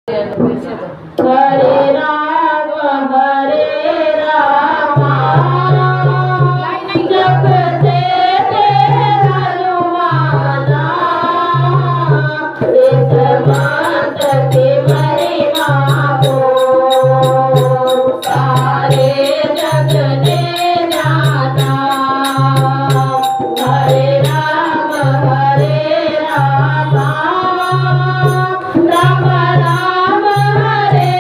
हरे राम जपते थे हनुमाना, इस मंत्र की महिमा को सारे जग ने जाना। हरे राम राम राम हरे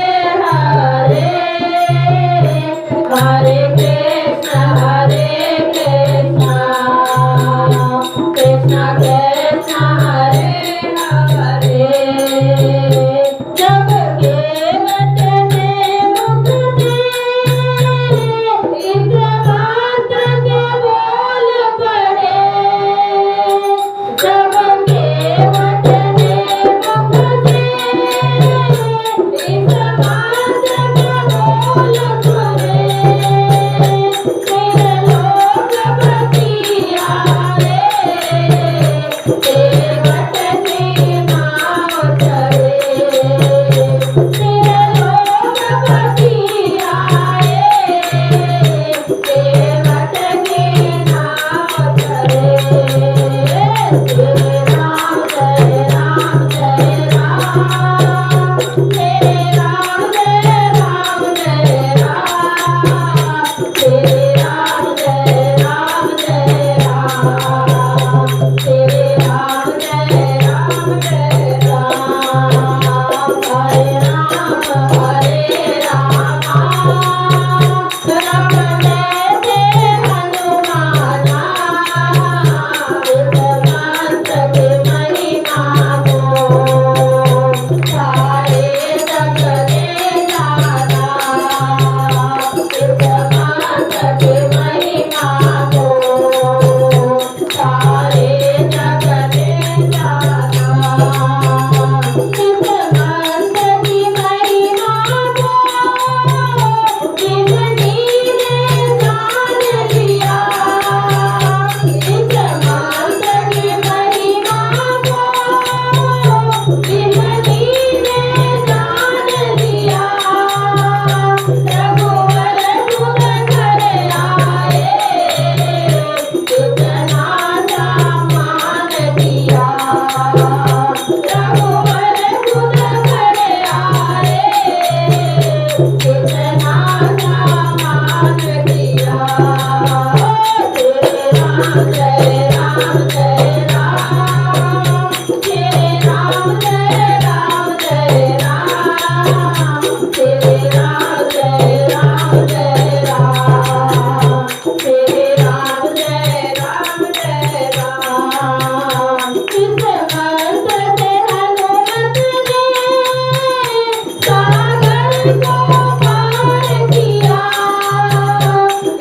हरे, हरे कृष्ण कृष्ण कृष्ण हरे हरे। जब केवट ने मुख से इस मंत्र के बोल पढ़े, जब केवट ने मुख से इस मंत्र के बोल पढ़े, त्रिलोकपति आए, केवट की नाव चढ़े। त्रिलोकपति आए, केवट की नाव चढ़े। जय राम जय राम जय राम, तेरे राम जय राम जय राम, तेरे राम जय राम जय राम, तेरे राम जय राम जय राम। हरे राम राम जैसे हनुमाना, इस मंत्र की महिमा को सारे जग ने जाना। इस मंत्र की महिमा को सारे जग ने जाना। इस मंत्र की महिमा को जिन्हीं ने जान लिया, इस मंत्र की महिमा को जिन्हीं ने जान लिया, रघुवर सुन घर आए, इतना सम्मान दिया। रघुवर सुन घर आए, इतना सम्मान दिया। तेरे राम जय राम जय राम, तेरे राम जय राम जय राम, तेरे राम जय राम जय राम, तेरे राम जय राम जय राम। इस मंत्र से हनुमत ने सागर को पार किया,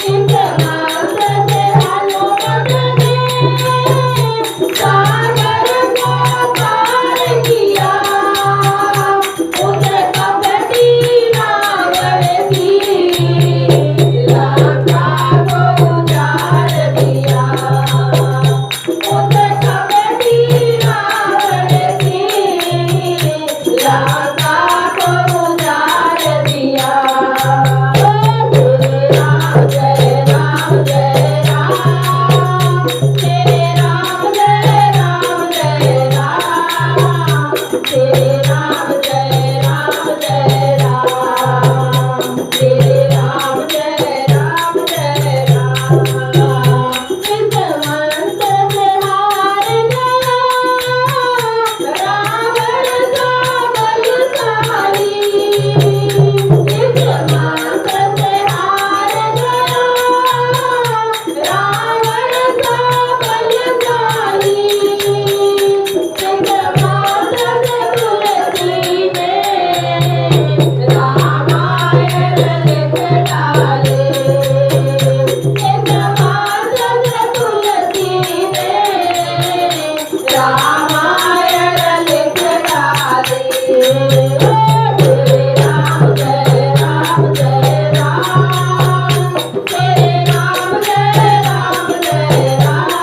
इस मंत्र से हनुमत ने सागर को पार किया। उस कपटी रावण की लंका को उजाड़ दिया, उस कपटी रावण की लंका को उजाड़ दिया। तेरे राम जय राम जय राम, तेरे राम जय राम जय राम, तेरे राम जय राम जय राम, तेरे राम जय राम जय राम। इस मंत्र से हार गया रावण का बलशाली, इस मंत्र से हार गया रावण का बलशाली। इस मंत्र से तुलसी ने रामायण लिख डाले, इस मंत्र से तुलसी ने रामायण लिख डाले। तेरे राम जय राम जय राम, तेरे राम जय राम जय राम,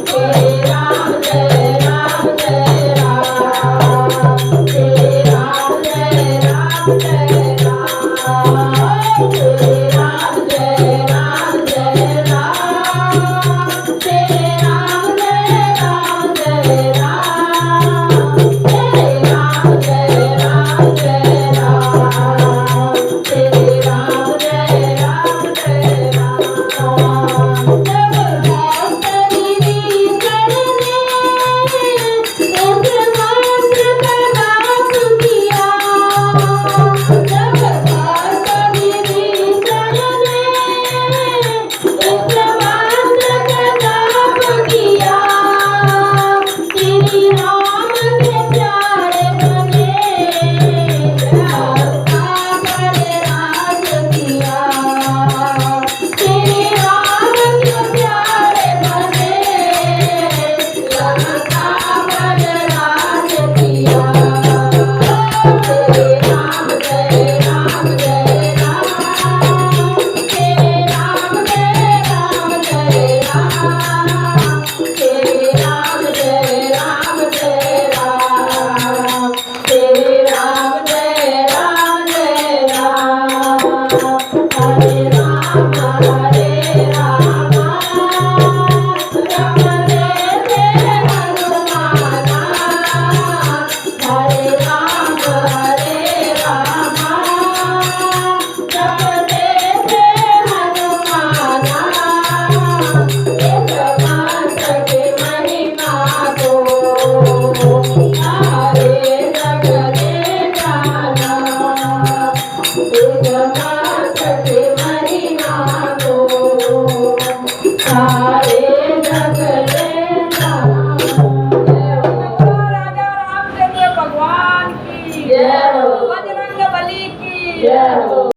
तेरे राम जय राम जय राम, तेरे राम जय हो